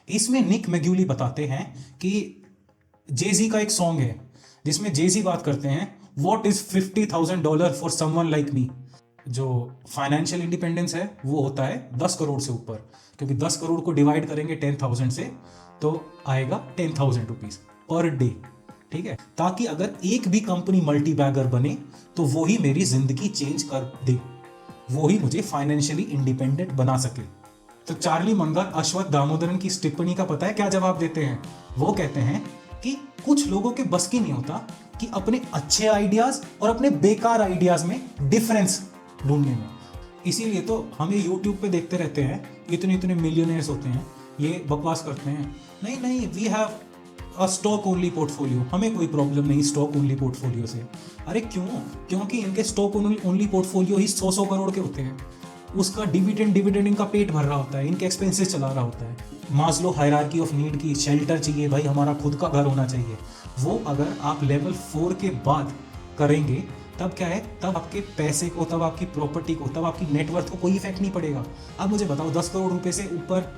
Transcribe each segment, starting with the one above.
इसमें निक मैग्यूली बताते हैं कि जेजी का एक सॉन्ग है जिसमें जेजी बात करते हैं what is $50,000 for someone like me. जो फाइनेंशियल इंडिपेंडेंस है वो होता है 10 करोड़ से ऊपर, क्योंकि 10 करोड़ को डिवाइड करेंगे 10,000 से तो आएगा 10,000 रुपीज पर डे। ठीक है, ताकि अगर एक भी कंपनी मल्टी बैगर बने तो वो ही मेरी जिंदगी चेंज कर दे, वो ही मुझे फाइनेंशियली इंडिपेंडेंट बना सके। तो चार्ली मंगर अश्वत्थ दामोदरन की इस टिप्पणी का पता है क्या जवाब देते हैं? वो कहते हैं कि कुछ लोगों के बस की नहीं होता कि अपने अच्छे आइडियाज और अपने बेकार आइडियाज में डिफरेंस ढूंढने में। इसीलिए तो हम ये यूट्यूब पे देखते रहते हैं, इतने इतने मिलियनेयर्स होते हैं, ये बकवास करते हैं, नहीं नहीं we have a stock only portfolio, हमें कोई प्रॉब्लम नहीं स्टॉक ओनली पोर्टफोलियो से। अरे क्यों? क्योंकि इनके स्टॉक ओनली पोर्टफोलियो ही 100 करोड़ के होते हैं, उसका डिविडेंड इनका पेट भर रहा होता है, इनके एक्सपेंसेस चला रहा होता है। मास्लो हायरार्की ऑफ नीड की शेल्टर चाहिए भाई, हमारा खुद का घर होना चाहिए, वो अगर आप लेवल 4 के बाद करेंगे तब क्या है, तब आपके पैसे को, तब आपकी प्रॉपर्टी को, तब आपकी नेटवर्थ को कोई इफेक्ट नहीं पड़ेगा। अब मुझे बताओ 10 करोड़ रुपए से ऊपर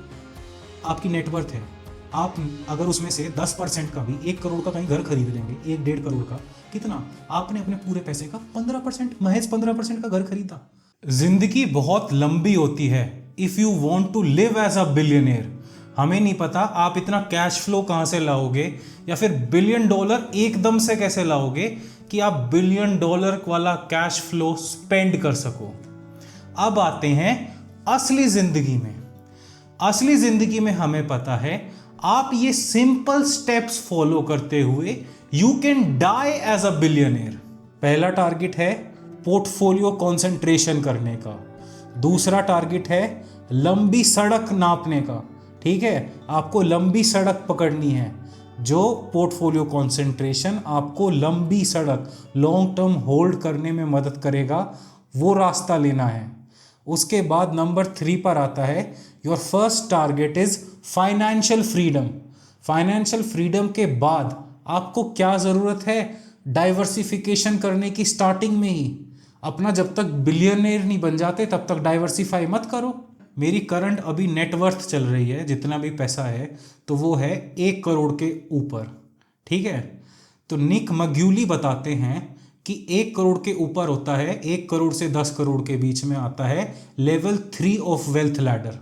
आपकी नेटवर्थ है, आप अगर उसमें से 10% का भी 1 करोड़ का कहीं घर खरीद लेंगे, 1-1.5 करोड़ का, कितना आपने अपने पूरे पैसे का 15%, महज 15% का घर खरीदा। जिंदगी बहुत लंबी होती है if you want to live as a billionaire. हमें नहीं पता आप इतना कैश फ्लो कहां से लाओगे या फिर $1 बिलियन एकदम से कैसे लाओगे कि आप $1 बिलियन वाला कैश फ्लो स्पेंड कर सको। अब आते हैं असली जिंदगी में। असली जिंदगी में हमें पता है आप ये सिंपल स्टेप्स फॉलो करते हुए you can die as a billionaire. पहला टारगेट है पोर्टफोलियो कंसंट्रेशन करने का, दूसरा टारगेट है लंबी सड़क नापने का। ठीक है, आपको लंबी सड़क पकड़नी है, जो पोर्टफोलियो कंसंट्रेशन आपको लंबी सड़क, लॉन्ग टर्म होल्ड करने में मदद करेगा, वो रास्ता लेना है। उसके बाद नंबर 3 पर आता है your first target is financial freedom. Financial freedom के बाद आपको क्या ज़रूरत है? डाइवर्सिफिकेशन करने की। स्टार्टिंग में ही अपना जब तक बिलियनर नहीं बन जाते तब तक डाइवर्सिफाई मत करो। मेरी करंट अभी नेटवर्थ चल रही है, जितना भी पैसा है तो वो है 1 करोड़ के ऊपर। ठीक है, तो निक मैग्यूली बताते हैं कि 1 करोड़ के ऊपर होता है, 1 करोड़ से 10 करोड़ के बीच में आता है लेवल 3 ऑफ वेल्थ लैडर।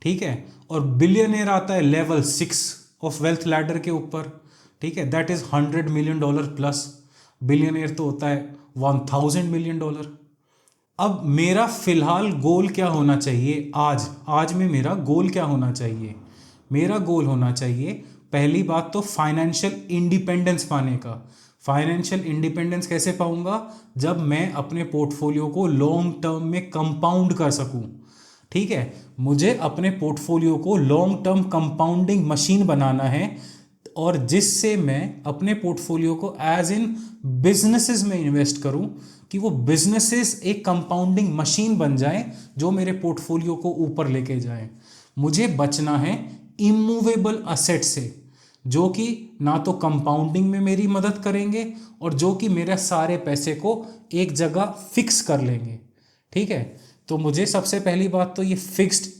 ठीक है, और बिलियनियर आता है लेवल 6 ऑफ वेल्थ लैडर के ऊपर। ठीक है, that is $100 million plus. Billionaire तो होता है $1,000 मिलियन। अब मेरा फिलहाल गोल क्या होना चाहिए? आज में मेरा गोल क्या होना चाहिए? मेरा गोल होना चाहिए पहली बात तो फाइनेंशियल इंडिपेंडेंस पाने का। फाइनेंशियल इंडिपेंडेंस कैसे पाऊंगा? जब मैं अपने पोर्टफोलियो को लॉन्ग टर्म में कंपाउंड कर सकूं। ठीक है, मुझे अपने पोर्टफोलियो को लॉन्ग टर्म कंपाउंडिंग मशीन बनाना है, और जिससे मैं अपने पोर्टफोलियो को एज इन बिजनेसेस में इन्वेस्ट करूं कि वो बिजनेसेस एक कंपाउंडिंग मशीन बन जाए जो मेरे पोर्टफोलियो को ऊपर लेके जाए। मुझे बचना है इमूवेबल असेट से, जो कि ना तो कंपाउंडिंग में मेरी मदद करेंगे और जो कि मेरे सारे पैसे को एक जगह फिक्स कर लेंगे। ठीक है, तो मुझे सबसे पहली बात तो ये फिक्स्ड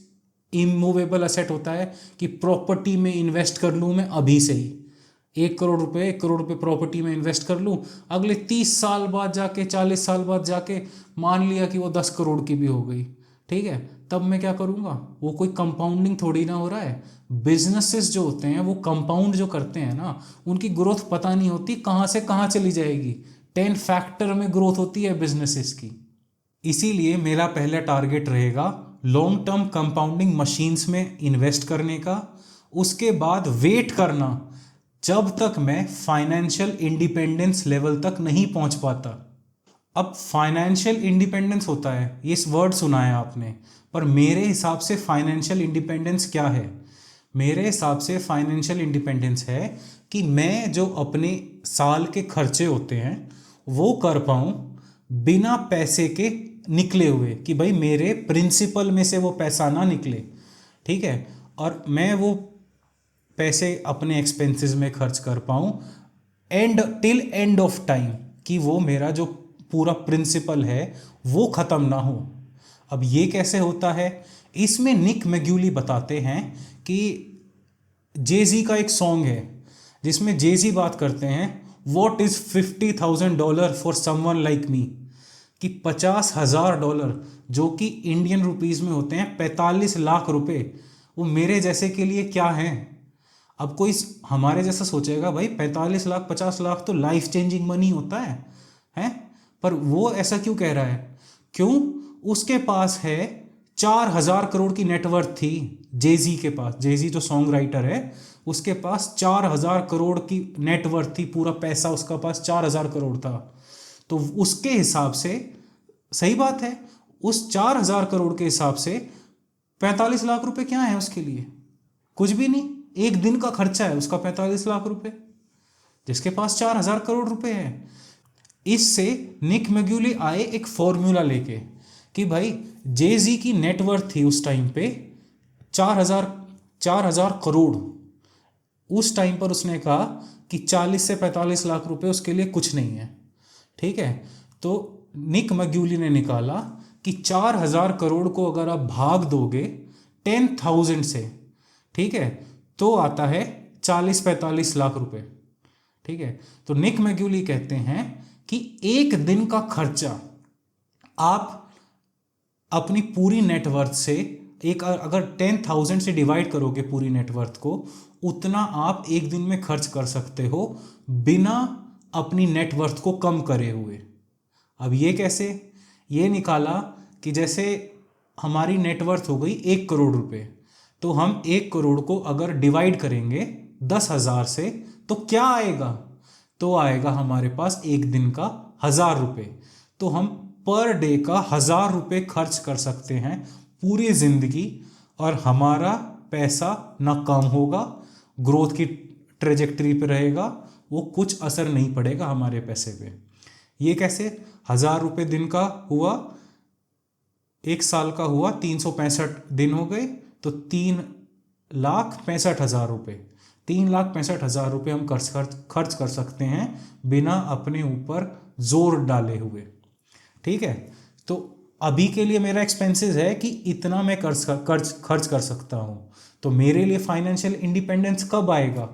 इमूवेबल असेट होता है कि प्रॉपर्टी में इन्वेस्ट कर लूँ मैं अभी से ही। 1 करोड़ रुपए प्रॉपर्टी में इन्वेस्ट कर लूँ, अगले 30 साल बाद जाके, 40 साल बाद जाके मान लिया कि वो 10 करोड़ की भी हो गई। ठीक है, तब मैं क्या करूँगा? वो कोई कंपाउंडिंग थोड़ी ना हो रहा है। बिजनेसेस जो होते हैं वो कंपाउंड जो करते हैं ना, उनकी ग्रोथ पता नहीं होती कहाँ से कहाँ चली जाएगी। 10 फैक्टर में ग्रोथ होती है बिजनेसेस की। इसीलिए मेरा पहला टारगेट रहेगा लॉन्ग टर्म कंपाउंडिंग मशीन्स में इन्वेस्ट करने का। उसके बाद वेट करना जब तक मैं फाइनेंशियल इंडिपेंडेंस लेवल तक नहीं पहुंच पाता। अब फाइनेंशियल इंडिपेंडेंस होता है, ये इस वर्ड सुना है आपने, पर मेरे हिसाब से फाइनेंशियल इंडिपेंडेंस क्या है? मेरे हिसाब से फाइनेंशियल इंडिपेंडेंस है कि मैं जो अपने साल के खर्चे होते हैं वो कर पाऊँ बिना पैसे के निकले हुए, कि भाई मेरे प्रिंसिपल में से वो पैसा ना निकले। ठीक है, और मैं वो पैसे अपने एक्सपेंसेस में खर्च कर पाऊँ टिल एंड ऑफ टाइम, कि वो मेरा जो पूरा प्रिंसिपल है वो ख़त्म ना हो। अब ये कैसे होता है? इसमें निक मैग्यूली बताते हैं कि जेजी का एक सॉन्ग है जिसमें जेजी बात करते हैं what is $50,000 for someone like me, कि $50,000 जो कि इंडियन रुपीस में होते हैं 45 लाख रुपए, वो मेरे जैसे के लिए क्या है। अब कोई हमारे जैसा सोचेगा भाई 45 लाख 50 लाख तो लाइफ चेंजिंग मनी होता है, पर वो ऐसा क्यों कह रहा है? क्यों? उसके पास है 4,000 करोड़ की नेटवर्थ थी जेजी के पास। जेजी जो सॉन्ग राइटर है उसके पास 4,000 करोड़ की नेटवर्थ थी, पूरा पैसा उसका पास 4,000 करोड़ था। तो उसके हिसाब से सही बात है, उस 4,000 करोड़ के हिसाब से 45 लाख रुपए क्या है उसके लिए? कुछ भी नहीं। एक दिन का खर्चा है उसका 45 लाख रुपए, जिसके पास 4,000 करोड़ रुपए है। इससे निक मैग्यूली आए एक फॉर्मूला लेके कि भाई जेजी की नेटवर्थ थी उस टाइम पे 4,000 करोड़। उस टाइम पर उसने कहा कि 40 से 45 लाख रुपए उसके लिए कुछ नहीं है, ठीक है। तो निक मैग्यूली ने निकाला कि 4,000 करोड़ को अगर आप भाग दोगे 10,000 से, ठीक है, तो आता है 40-45 लाख रुपए, ठीक है। तो निक मैग्यूली कहते हैं कि एक दिन का खर्चा आप अपनी पूरी नेटवर्थ से अगर 10,000 से डिवाइड करोगे पूरी नेटवर्थ को, उतना आप एक दिन में खर्च कर सकते हो बिना अपनी नेटवर्थ को कम करे हुए। अब ये कैसे? ये निकाला कि जैसे हमारी नेटवर्थ हो गई 1 करोड़ रुपए, तो हम 1 करोड़ को अगर डिवाइड करेंगे 10,000 से तो क्या आएगा? तो आएगा हमारे पास एक दिन का 1,000 रुपये। तो हम पर डे का 1,000 रुपये खर्च कर सकते हैं पूरी जिंदगी, और हमारा पैसा ना कम होगा, ग्रोथ की ट्रेजेक्टरी पे रहेगा, वो कुछ असर नहीं पड़ेगा हमारे पैसे पे। ये कैसे? 1,000 रुपये दिन का हुआ, 1 साल का हुआ, 365 दिन हो गए, तो 3,65,000 रुपये, 3,65,000 रुपये हम खर्च कर सकते हैं बिना अपने ऊपर जोर डाले हुए, ठीक है। तो अभी के लिए मेरा एक्सपेंसेस है कि इतना मैं खर्च कर सकता हूँ। तो मेरे लिए फाइनेंशियल इंडिपेंडेंस कब आएगा?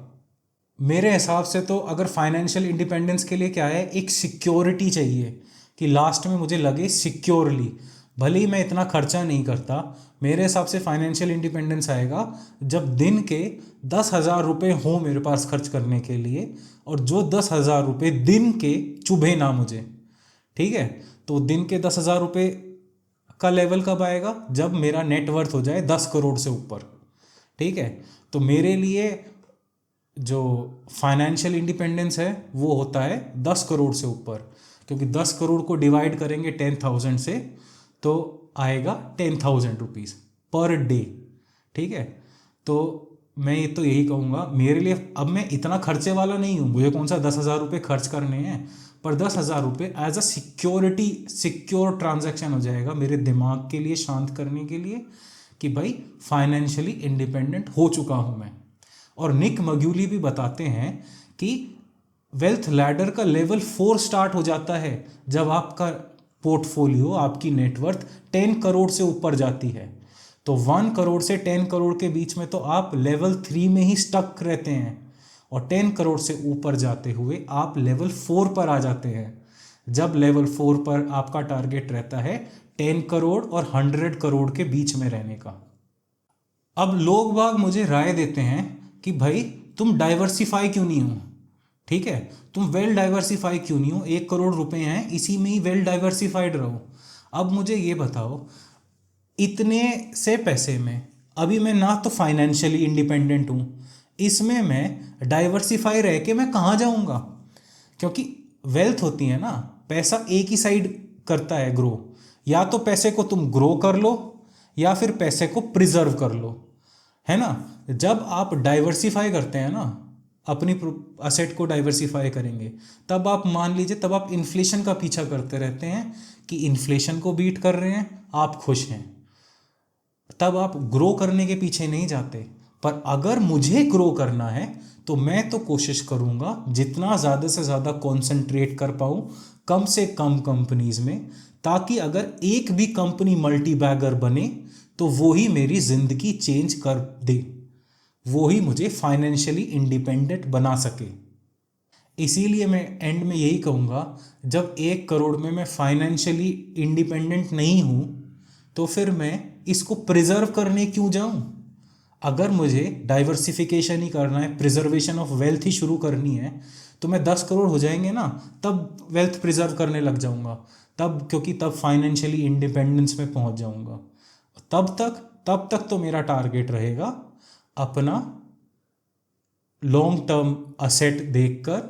मेरे हिसाब से तो अगर फाइनेंशियल इंडिपेंडेंस के लिए क्या है, एक सिक्योरिटी चाहिए कि लास्ट में मुझे लगे सिक्योरली, भले ही मैं इतना खर्चा नहीं करता। मेरे हिसाब से फाइनेंशियल इंडिपेंडेंस आएगा जब दिन के 10,000 रुपये हों मेरे पास खर्च करने के लिए, और जो 10,000 रुपये दिन के चुभे ना मुझे, ठीक है। तो दिन के 10,000 रुपये का लेवल कब आएगा? जब मेरा नेटवर्थ हो जाए 10 करोड़ से ऊपर, ठीक है। तो मेरे लिए जो फाइनेंशियल इंडिपेंडेंस है वो होता है 10 करोड़ से ऊपर, क्योंकि 10 करोड़ को डिवाइड करेंगे 10,000 से तो आएगा 10,000 रुपीज़ पर डे, ठीक है। तो मैं ये तो यही कहूँगा, मेरे लिए अब मैं इतना खर्चे वाला नहीं हूँ, मुझे कौन सा 10,000 रुपये खर्च करने हैं, पर 10,000 रुपये as a security, secure transaction हो जाएगा मेरे दिमाग के लिए, शांत करने के लिए कि भाई फाइनेंशियली इंडिपेंडेंट हो चुका हूँ मैं। और निक मैग्यूली भी बताते हैं कि वेल्थ लैडर का लेवल 4 स्टार्ट हो जाता है जब आपका पोर्टफोलियो, आपकी नेटवर्थ 10 करोड़ से ऊपर जाती है। तो 1 करोड़ से 10 करोड़ के बीच में तो आप लेवल 3 में ही स्टक रहते हैं, और 10 करोड़ से ऊपर जाते हुए आप लेवल 4 पर आ जाते हैं। जब लेवल 4 पर आपका टारगेट रहता है 10 करोड़ और 100 करोड़ के बीच में रहने का। अब लोग बाग मुझे राय देते हैं कि भाई तुम डाइवर्सिफाई क्यों नहीं हो, ठीक है, तुम वेल डाइवर्सिफाई क्यों नहीं हो, 1 करोड़ रुपए हैं, इसी में ही वेल डाइवर्सिफाइड रहो। अब मुझे ये बताओ, इतने से पैसे में अभी मैं ना तो फाइनेंशियली इंडिपेंडेंट हूँ, इसमें मैं डाइवर्सिफाई रह के मैं कहाँ जाऊँगा? क्योंकि वेल्थ होती है ना, पैसा एक ही साइड करता है ग्रो, या तो पैसे को तुम ग्रो कर लो या फिर पैसे को प्रिजर्व कर लो, है ना। जब आप डाइवर्सिफाई करते हैं ना, अपनी असेट को डाइवर्सिफाई करेंगे, तब आप मान लीजिए, तब आप इन्फ्लेशन का पीछा करते रहते हैं कि इन्फ्लेशन को बीट कर रहे हैं, आप खुश हैं, तब आप ग्रो करने के पीछे नहीं जाते। पर अगर मुझे ग्रो करना है तो मैं तो कोशिश करूंगा जितना ज़्यादा से ज़्यादा कॉन्सेंट्रेट कर पाऊँ कम से कम कंपनीज में, ताकि अगर एक भी कंपनी मल्टी बैगर बने तो वो ही मेरी ज़िंदगी चेंज कर दे। वो ही मुझे फाइनेंशियली इंडिपेंडेंट बना सके। इसीलिए मैं एंड में यही कहूँगा, जब 1 करोड़ में मैं फाइनेंशियली इंडिपेंडेंट नहीं हूँ तो फिर मैं इसको प्रिजर्व करने क्यों जाऊँ। अगर मुझे डाइवर्सिफिकेशन ही करना है, प्रिजर्वेशन ऑफ वेल्थ ही शुरू करनी है, तो मैं 10 करोड़ हो जाएंगे ना, तब वेल्थ प्रिजर्व करने लग जाऊँगा, तब क्योंकि तब फाइनेंशियली इंडिपेंडेंस में पहुँच जाऊँगा। तब तक तो मेरा टारगेट रहेगा अपना लॉन्ग टर्म असेट देखकर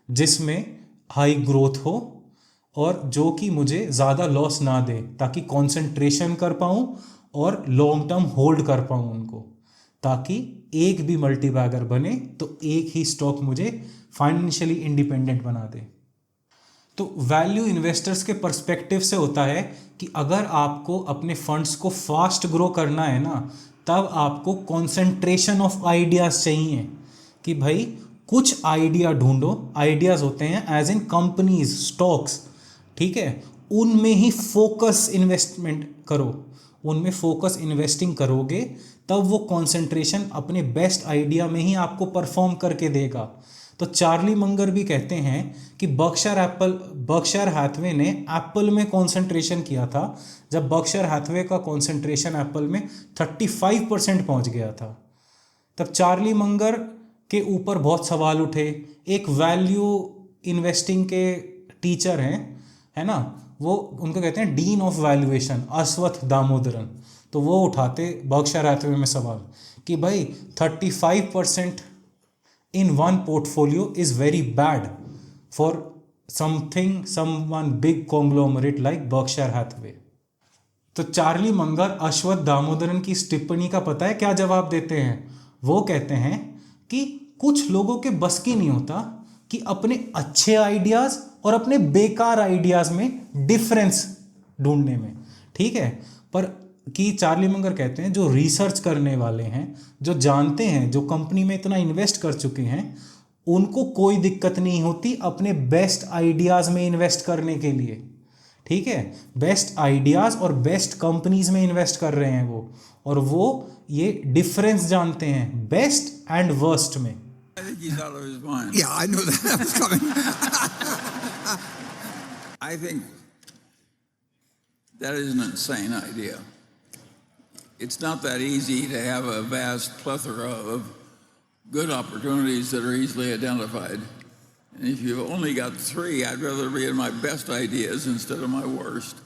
जिसमें हाई ग्रोथ हो और जो कि मुझे ज़्यादा लॉस ना दे, ताकि कंसंट्रेशन कर पाऊँ और लॉन्ग टर्म होल्ड कर पाऊँ उनको, ताकि एक भी मल्टीबैगर बने तो एक ही स्टॉक मुझे फाइनेंशियली इंडिपेंडेंट बना दे। तो वैल्यू इन्वेस्टर्स के पर्सपेक्टिव से होता है कि अगर आपको अपने फंड्स को फास्ट ग्रो करना है ना, तब आपको कंसंट्रेशन ऑफ आइडियाज़ चाहिए कि भाई कुछ आइडिया ढूंढो। आइडियाज़ होते हैं एज इन कंपनीज, स्टॉक्स, ठीक है, उनमें ही फोकस इन्वेस्टमेंट करो, उनमें फोकस इन्वेस्टिंग करोगे तब वो कंसंट्रेशन अपने बेस्ट आइडिया में ही आपको परफॉर्म करके देगा। तो चार्ली मंगर भी कहते हैं कि बर्कशायर हैथवे ने एप्पल में कंसंट्रेशन किया था जब बर्कशायर हैथवे का कंसंट्रेशन एप्पल में 35% पहुंच गया था। तब चार्ली मंगर के ऊपर बहुत सवाल उठे। एक वैल्यू इन्वेस्टिंग के टीचर हैं, है ना, वो उनको कहते हैं डीन ऑफ वैल्यूएशन, अश्वत्थ दामोदरन। तो वो उठाते बर्कशायर हैथवे में सवाल कि भाई 35% in one portfolio is very bad for someone big conglomerate like Berkshire Hathaway। तो चार्ली मंगर अश्वत्थ दामोदरन की इस टिप्पणी का पता है क्या जवाब देते हैं? वो कहते हैं कि कुछ लोगों के बस की नहीं होता कि अपने अच्छे आइडियाज और अपने बेकार आइडियाज में डिफरेंस ढूंढने में, ठीक है, पर कि चार्ली मंगर कहते हैं जो रिसर्च करने वाले हैं, जो जानते हैं, जो कंपनी में इतना इन्वेस्ट कर चुके हैं, उनको कोई दिक्कत नहीं होती अपने बेस्ट आइडियाज़ में इन्वेस्ट करने के लिए, ठीक है। बेस्ट आइडियाज़ और बेस्ट कंपनीज में इन्वेस्ट कर रहे हैं वो, और वो ये डिफरेंस जानते हैं बेस्ट एंड वर्स्ट में। I think he's out of his mind. Yeah, I knew that was coming. I think that is an insane idea. It's not that easy to have a vast plethora of good opportunities that are easily identified. And if you've only got 3, I'd rather be in my best ideas instead of my worst.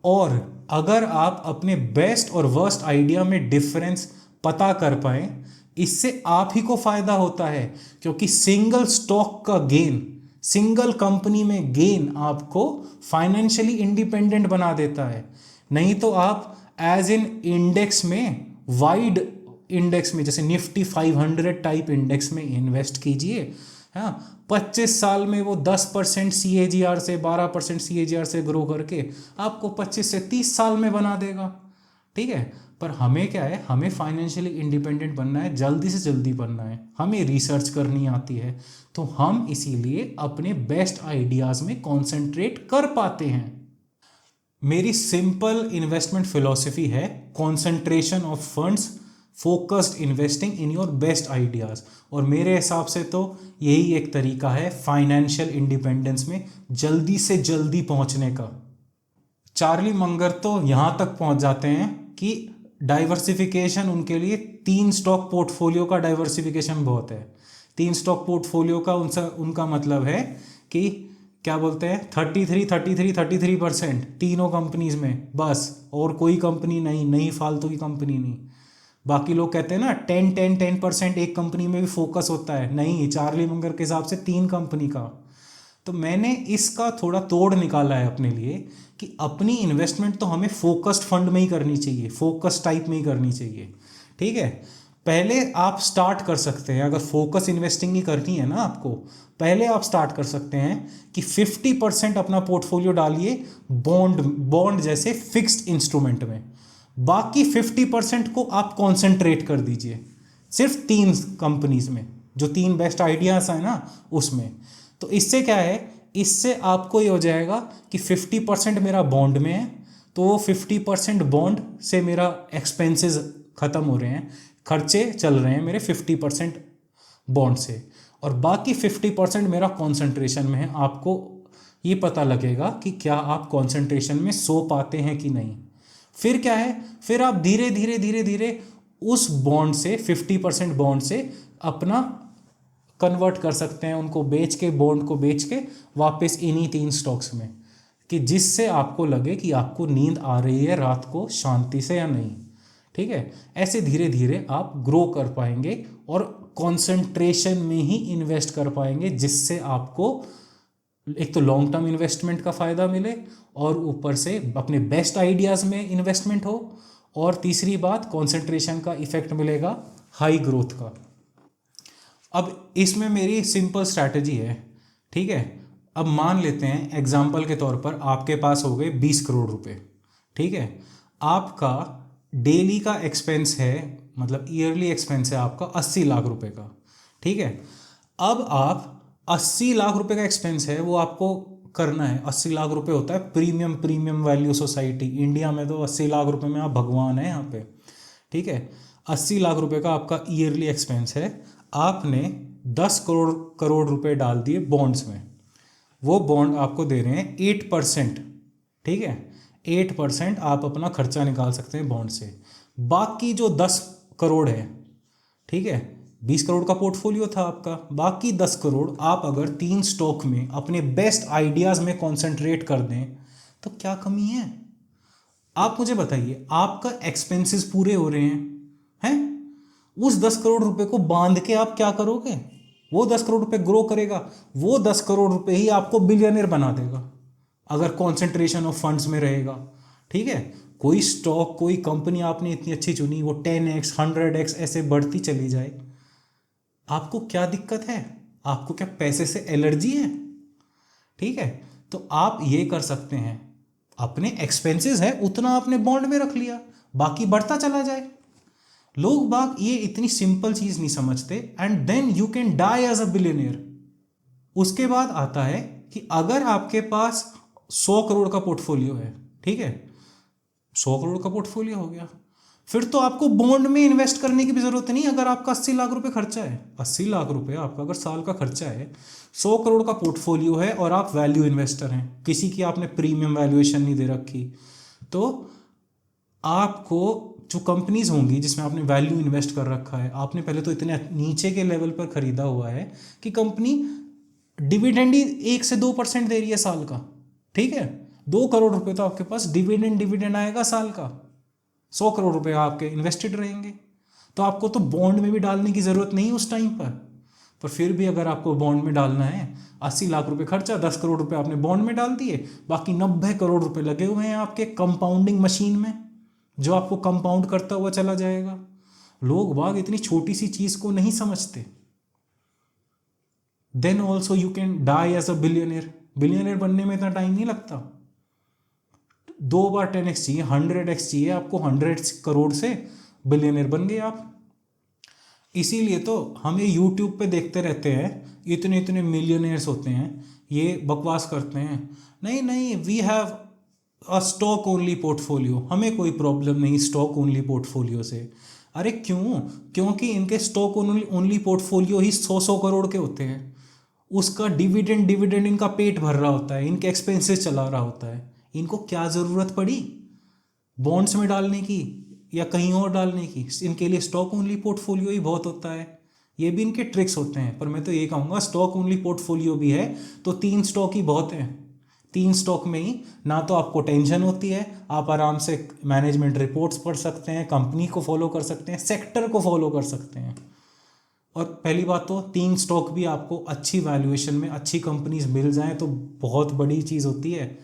और अगर आप अपने best और worst idea में difference पता कर पाए, इससे आप ही को फायदा होता है, क्योंकि सिंगल स्टॉक का गेन, सिंगल कंपनी में गेन आपको फाइनेंशियली इंडिपेंडेंट बना देता है। नहीं तो आप एज इन इंडेक्स में, वाइड इंडेक्स में, जैसे निफ्टी 500 टाइप इंडेक्स में इन्वेस्ट कीजिए, हाँ, 25 साल में वो 10% CAGR से 12% CAGR से ग्रो करके आपको 25 से 30 साल में बना देगा, ठीक है। पर हमें क्या है, हमें फाइनेंशियली इंडिपेंडेंट बनना है, जल्दी से जल्दी बनना है, हमें रिसर्च करनी आती है, तो हम इसीलिए अपने बेस्ट आइडियाज़ में कॉन्सेंट्रेट कर पाते हैं। मेरी सिंपल इन्वेस्टमेंट फिलॉसफी है concentration of funds, focused investing in your best ideas, और मेरे हिसाब से तो यही एक तरीका है फाइनेंशियल इंडिपेंडेंस में जल्दी से जल्दी पहुंचने का। चार्ली मंगर तो यहाँ तक पहुंच जाते हैं कि डाइवर्सिफिकेशन उनके लिए 3 स्टॉक पोर्टफोलियो का डाइवर्सिफिकेशन बहुत है। 3 स्टॉक पोर्टफोलियो का उनका मतलब है कि क्या बोलते हैं, 33% तीनों कंपनीज में बस, और कोई कंपनी नहीं फालतू की कंपनी नहीं। बाकी लोग कहते हैं ना 10% एक कंपनी में भी फोकस होता है, नहीं, चार्ली मंगर के हिसाब से 3 कंपनी का। तो मैंने इसका थोड़ा तोड़ निकाला है अपने लिए कि अपनी इन्वेस्टमेंट तो हमें फोकस्ड फंड में ही करनी चाहिए, फोकस टाइप में ही करनी चाहिए, ठीक है। पहले आप स्टार्ट कर सकते हैं, अगर फोकस इन्वेस्टिंग ही करनी है ना आपको, पहले आप स्टार्ट कर सकते हैं कि 50% अपना पोर्टफोलियो डालिए बॉन्ड जैसे फिक्स्ड इंस्ट्रूमेंट में, बाकी 50% को आप कॉन्सेंट्रेट कर दीजिए सिर्फ 3 कंपनीज में, जो 3 बेस्ट आइडियाज़ हैं ना उसमें। तो इससे क्या है, इससे आपको ये हो जाएगा कि 50% मेरा बॉन्ड में है, तो वो 50% बॉन्ड से मेरा एक्सपेंसेस ख़त्म हो रहे हैं, खर्चे चल रहे हैं मेरे 50% बॉन्ड से, और बाकी 50% मेरा कॉन्सेंट्रेशन में है। आपको ये पता लगेगा कि क्या आप कॉन्सेंट्रेशन में सो पाते हैं कि नहीं। फिर क्या है, फिर आप धीरे धीरे धीरे धीरे उस बॉन्ड से 50% बॉन्ड से अपना कन्वर्ट कर सकते हैं, उनको बेच के, बॉन्ड को बेच के वापस इन्हीं 3 स्टॉक्स में, कि जिससे आपको लगे कि आपको नींद आ रही है रात को शांति से या नहीं। ठीक है, ऐसे धीरे धीरे आप ग्रो कर पाएंगे और कंसंट्रेशन में ही इन्वेस्ट कर पाएंगे, जिससे आपको एक तो लॉन्ग टर्म इन्वेस्टमेंट का फ़ायदा मिले और ऊपर से अपने बेस्ट आइडियाज़ में इन्वेस्टमेंट हो, और तीसरी बात कंसंट्रेशन का इफेक्ट मिलेगा हाई ग्रोथ का। अब इसमें मेरी सिंपल स्ट्रैटेजी है। ठीक है, अब मान लेते हैं एग्जाम्पल के तौर पर आपके पास हो गए 20 करोड़ रुपए। ठीक है, आपका डेली का एक्सपेंस है, मतलब ईयरली एक्सपेंस है आपका 80 लाख रुपए का। ठीक है, अब आप 80 लाख रुपए का एक्सपेंस है वो आपको करना है। 80 लाख रुपए होता है प्रीमियम वैल्यू सोसाइटी। इंडिया में तो 80 लाख रुपए में आप भगवान हैं यहाँ पे। ठीक है, 80 लाख रुपए का आपका ईयरली एक्सपेंस है। आपने 10 करोड़ रुपए डाल दिए बॉन्ड्स में। वो बॉन्ड आपको दे रहे हैं 8%। ठीक है, 8% आप अपना खर्चा निकाल सकते हैं बॉन्ड से। बाकी जो 10 करोड़ है, ठीक है, 20 करोड़ का पोर्टफोलियो था आपका, बाकी 10 करोड़ आप अगर 3 स्टॉक में अपने बेस्ट आइडियाज़ में कॉन्सेंट्रेट कर दें तो क्या कमी है? आप मुझे बताइए, आपका एक्सपेंसेस पूरे हो रहे हैं, उस 10 करोड़ रुपए को बांध के आप क्या करोगे? वो 10 करोड़ रुपए ग्रो करेगा, वो 10 करोड़ रुपए ही आपको बिलियनर बना देगा अगर कॉन्सेंट्रेशन ऑफ फंड्स में रहेगा। ठीक है, कोई स्टॉक, कोई कंपनी आपने इतनी अच्छी चुनी, वो 10x 100x ऐसे बढ़ती चली जाए, आपको क्या दिक्कत है? आपको क्या पैसे से एलर्जी है? ठीक है, तो आप ये कर सकते हैं, अपने एक्सपेंसेस है उतना आपने बॉन्ड में रख लिया, बाकी बढ़ता चला जाए। लोग बाग ये इतनी सिंपल चीज नहीं समझते, and then you can die as a billionaire. उसके बाद आता है कि अगर आपके पास 100 करोड़ का पोर्टफोलियो है, ठीक है, 100 करोड़ का पोर्टफोलियो हो गया, फिर तो आपको बॉन्ड में इन्वेस्ट करने की भी जरूरत नहीं। अगर आपका 80 लाख रुपए खर्चा है, 80 लाख रुपए आपका अगर साल का खर्चा है, 100 करोड़ का पोर्टफोलियो है और आप वैल्यू इन्वेस्टर हैं, किसी की आपने प्रीमियम वैल्यूएशन नहीं दे रखी, तो आपको जो कंपनीज होंगी जिसमें आपने वैल्यू इन्वेस्ट कर रखा है, आपने पहले तो इतने नीचे के लेवल पर खरीदा हुआ है कि कंपनी डिविडेंड ही 1 से 2% दे रही है साल का। ठीक है, 2 करोड़ रुपए तो आपके पास डिविडेंड आएगा साल का, 100 करोड़ रुपए आपके इन्वेस्टेड रहेंगे, तो आपको तो बॉन्ड में भी डालने की जरूरत नहीं उस टाइम पर फिर भी अगर आपको बॉन्ड में डालना है, 80 लाख रुपए खर्चा, 10 करोड़ रुपए आपने बॉन्ड में डाल दिए, बाकी 90 करोड़ रुपए लगे हुए हैं आपके कंपाउंडिंग मशीन में, जो आपको कंपाउंड करता हुआ चला जाएगा। लोग बाग इतनी छोटी सी चीज को नहीं समझते। Then also you can die as a billionaire. Billionaire बनने में इतना टाइम नहीं लगता, 2 बार 10x चाहिए, 100x चाहिए आपको, 100 करोड़ से बिलियनियर बन गए आप। इसीलिए तो हम ये यूट्यूब पे देखते रहते हैं, इतने इतने मिलियनियर्स होते हैं, ये बकवास करते हैं, नहीं we have a stock only portfolio, हमें कोई प्रॉब्लम नहीं स्टॉक ओनली पोर्टफोलियो से। अरे क्यों? क्योंकि इनके स्टॉक ओनली पोर्टफोलियो ही 100 करोड़ के होते हैं, उसका डिविडेंड इनका पेट भर रहा होता है, इनके एक्सपेंसेस चला रहा होता है। इनको क्या ज़रूरत पड़ी बॉन्ड्स में डालने की या कहीं और डालने की? इनके लिए स्टॉक ओनली पोर्टफोलियो ही बहुत होता है। ये भी इनके ट्रिक्स होते हैं, पर मैं तो ये कहूँगा स्टॉक ओनली पोर्टफोलियो भी है तो 3 स्टॉक ही बहुत हैं। 3 स्टॉक में ही ना तो आपको टेंशन होती है, आप आराम से मैनेजमेंट रिपोर्ट्स पढ़ सकते हैं, कंपनी को फॉलो कर सकते हैं, सेक्टर को फॉलो कर सकते हैं। और पहली बात तो 3 स्टॉक भी आपको अच्छी वैल्यूएशन में अच्छी कंपनीज मिल जाएं तो बहुत बड़ी चीज़ होती है।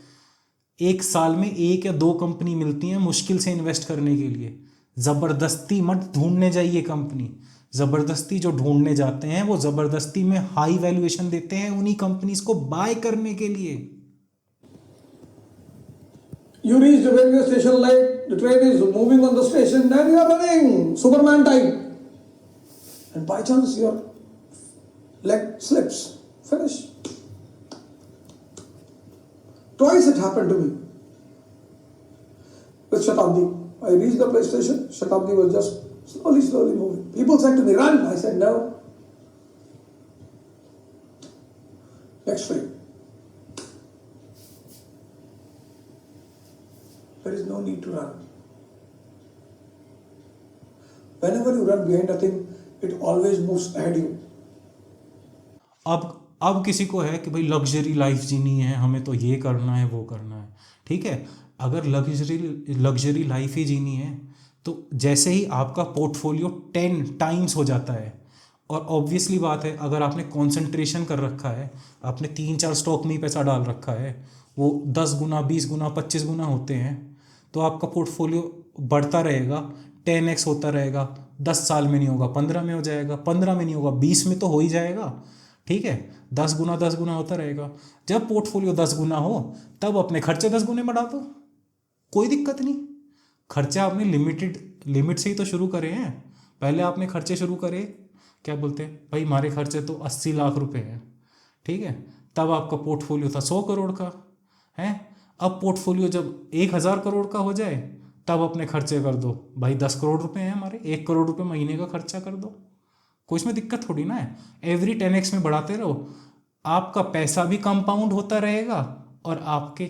एक साल में 1 या 2 कंपनी मिलती हैं मुश्किल से इन्वेस्ट करने के लिए। ज़बरदस्ती मत ढूंढने जाइए कंपनी, ज़बरदस्ती जो ढूंढने जाते हैं वो ज़बरदस्ती में हाई वैल्यूएशन देते हैं उन्हीं कंपनीज को बाय करने के लिए। You reach the railway station late, the train is moving on the station, then you are running, Superman type. And by chance your leg slips. Finish. Twice it happened to me. With Shatabdi. I reached the place station, Shatabdi was just Slowly, slowly moving. People said to me, run. I said, no. Next street. There is no need to run. Whenever you run behind a thing, it always moves ahead you. अब किसी को है कि भाई luxury life जीनी है, हमें तो ये करना है वो करना है, ठीक है। अगर लग्जरी लाइफ ही जीनी है तो जैसे ही आपका पोर्टफोलियो 10 टाइम्स हो जाता है, और ऑब्वियसली बात है अगर आपने कंसंट्रेशन कर रखा है, आपने 3-4 स्टॉक में ही पैसा डाल रखा है, वो 10 गुना 20 गुना 25 गुना होते हैं, तो आपका पोर्टफोलियो बढ़ता रहेगा, 10x होता रहेगा। 10 साल में नहीं होगा 15 में हो जाएगा, 15 में नहीं होगा 20 में तो हो ही जाएगा, ठीक है। 10 गुना होता रहेगा। जब पोर्टफोलियो 10 गुना हो तब अपने खर्चे 10 गुने बढ़ा दो, कोई दिक्कत नहीं। खर्चा आपने लिमिट से ही तो शुरू करे हैं। पहले आपने खर्चे शुरू करे, क्या बोलते हैं भाई हमारे खर्चे तो 80 लाख रुपए हैं, ठीक है। तब आपका पोर्टफोलियो था 100 करोड़ का है। अब पोर्टफोलियो जब 1000 करोड़ का हो जाए तब अपने खर्चे कर दो, भाई 10 करोड़ रुपए हैं हमारे, 1 करोड़ रुपए महीने का खर्चा कर दो, कोई इसमें दिक्कत थोड़ी ना है। एवरी 10x में बढ़ाते रहो, आपका पैसा भी कंपाउंड होता रहेगा और आपके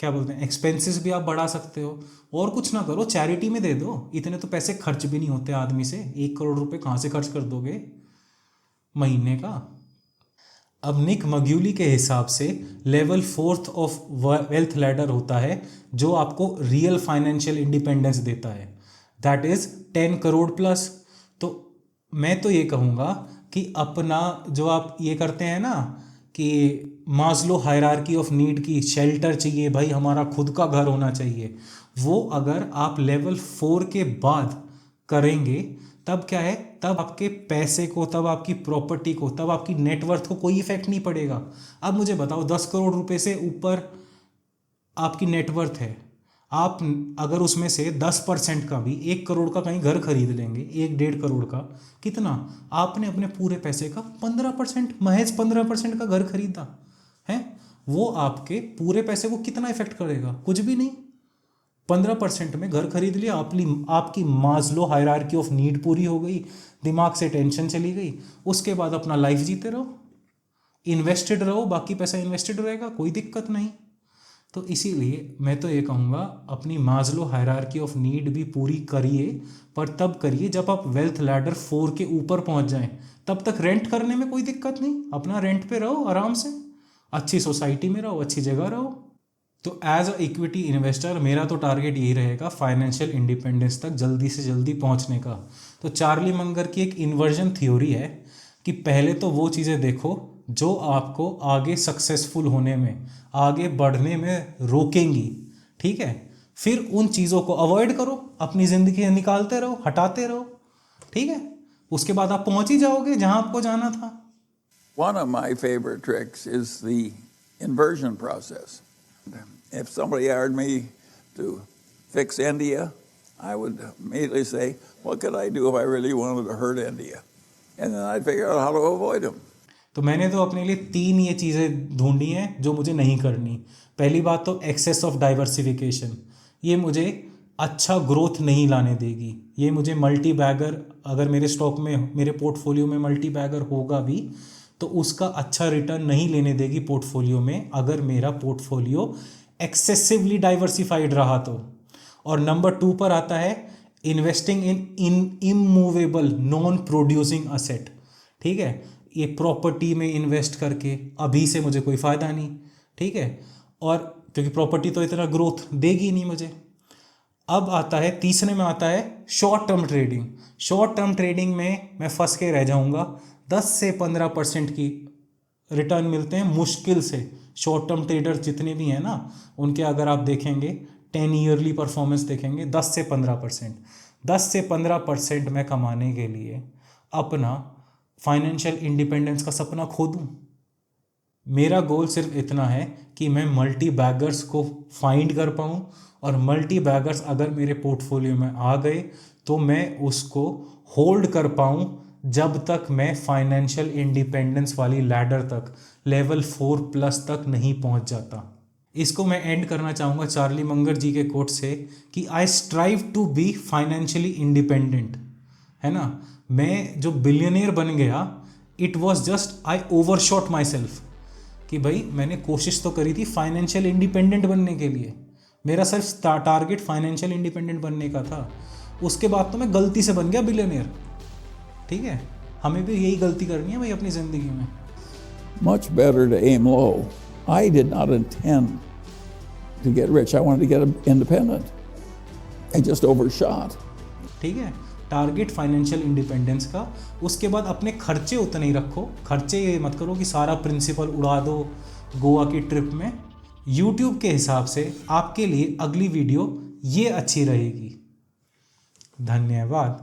क्या बोलते हैं एक्सपेंसेस भी आप बढ़ा सकते हो। और कुछ ना करो, चैरिटी में दे दो, इतने तो पैसे खर्च भी नहीं होते आदमी से। 1 करोड़ रुपए कहाँ से खर्च कर दोगे महीने का। अब निक मग्यूली के हिसाब से level 4th of wealth ladder होता है जो आपको रियल फाइनेंशियल इंडिपेंडेंस देता है, दैट इज 10 करोड़ प्लस। तो मैं तो ये कहूँगा कि अपना जो आप ये करते हैं ना कि मास्लो हायरार्की ऑफ नीड की, शेल्टर चाहिए भाई, हमारा खुद का घर होना चाहिए, वो अगर आप लेवल 4 के बाद करेंगे तब क्या है, तब आपके पैसे को, तब आपकी प्रॉपर्टी को, तब आपकी नेटवर्थ को कोई इफेक्ट नहीं पड़ेगा। अब मुझे बताओ 10 करोड़ रुपए से ऊपर आपकी नेटवर्थ है, आप अगर उसमें से 10% का भी 1 करोड़ का कहीं घर खरीद लेंगे, 1-1.5 करोड़ का, कितना आपने अपने पूरे पैसे का 15%, महज 15% का घर खरीदा है, वो आपके पूरे पैसे को कितना इफेक्ट करेगा, कुछ भी नहीं। 15% में घर खरीद लिया, आपकी मास्लो हायरार्की ऑफ नीड पूरी हो गई, दिमाग से टेंशन चली गई, उसके बाद अपना लाइफ जीते रहो, इन्वेस्टेड रहो, बाकी पैसा इन्वेस्टेड रहेगा, कोई दिक्कत नहीं। तो इसीलिए मैं तो ये कहूँगा अपनी मास्लो हायरार्की ऑफ नीड भी पूरी करिए, पर तब करिए जब आप वेल्थ लैडर 4 के ऊपर पहुँच जाएं। तब तक रेंट करने में कोई दिक्कत नहीं, अपना रेंट पे रहो आराम से, अच्छी सोसाइटी में रहो, अच्छी जगह रहो। तो एज अ इक्विटी इन्वेस्टर मेरा तो टारगेट यही रहेगा फाइनेंशियल इंडिपेंडेंस तक जल्दी से जल्दी पहुंचने का। तो चार्ली मंगर की एक इन्वर्जन थ्योरी है कि पहले तो वो चीज़ें देखो जो आपको आगे सक्सेसफुल होने में, आगे बढ़ने में रोकेंगी, ठीक है। फिर उन चीज़ों को अवॉइड करो, अपनी ज़िंदगी निकालते रहो, हटाते रहो, ठीक है। उसके बाद आप पहुंच ही जाओगे जहां आपको जाना था। One of my favorite tricks is the inversion process. If somebody hired me to fix India, I would immediately say, what could I do if I really wanted to hurt India? And then I'd figure out how to avoid them. तो मैंने तो अपने लिए 3 ये चीज़ें ढूंढी हैं जो मुझे नहीं करनी। पहली बात तो एक्सेस ऑफ डाइवर्सिफिकेशन, ये मुझे अच्छा ग्रोथ नहीं लाने देगी। ये मुझे मल्टी बैगर, अगर मेरे स्टॉक में, मेरे पोर्टफोलियो में मल्टी बैगर होगा भी तो उसका अच्छा रिटर्न नहीं लेने देगी पोर्टफोलियो में, अगर मेरा पोर्टफोलियो एक्सेसिवली डाइवर्सिफाइड रहा तो। और नंबर 2 पर आता है investing in immovable non producing asset, ठीक है। ये प्रॉपर्टी में इन्वेस्ट करके अभी से मुझे कोई फ़ायदा नहीं, ठीक है, और क्योंकि प्रॉपर्टी तो इतना ग्रोथ देगी नहीं मुझे। अब आता है तीसरे में आता है short term trading. Short term trading में मैं फंस के रह जाऊंगा। 10 से 15% की रिटर्न मिलते हैं मुश्किल से। शॉर्ट टर्म ट्रेडर जितने भी हैं ना, उनके अगर आप देखेंगे 10 ईयरली परफॉर्मेंस देखेंगे 10 से 15%। 10 से 15% मैं कमाने के लिए अपना फाइनेंशियल इंडिपेंडेंस का सपना खो दूँ? मेरा गोल सिर्फ इतना है कि मैं मल्टी बैगर्स को फाइंड कर पाऊँ, और मल्टी बैगर्स अगर मेरे पोर्टफोलियो में आ गए तो मैं उसको होल्ड कर पाऊँ जब तक मैं फाइनेंशियल इंडिपेंडेंस वाली लैडर तक, लेवल 4+ तक नहीं पहुँच जाता। इसको मैं एंड करना चाहूँगा चार्ली मंगर जी के कोट से कि I strive to be financially independent, है ना। मैं जो बिलियनियर बन गया, it was just I overshot myself, कि भाई मैंने कोशिश तो करी थी फाइनेंशियल इंडिपेंडेंट बनने के लिए, मेरा सिर्फ टारगेट फाइनेंशियल इंडिपेंडेंट बनने का था। उसके बाद तो मैं गलती से बन गया बिलियनियर। ठीक है, हमें भी यही गलती करनी है भाई अपनी ज़िंदगी में। Much better to aim low. I did not intend to get rich. I wanted to get independent. I just overshot. ठीक है, टारगेट फाइनेंशियल इंडिपेंडेंस का। उसके बाद अपने खर्चे उतने ही रखो, खर्चे ये मत करो कि सारा प्रिंसिपल उड़ा दो गोवा की ट्रिप में। यूट्यूब के हिसाब से आपके लिए अगली वीडियो ये अच्छी रहेगी। धन्यवाद।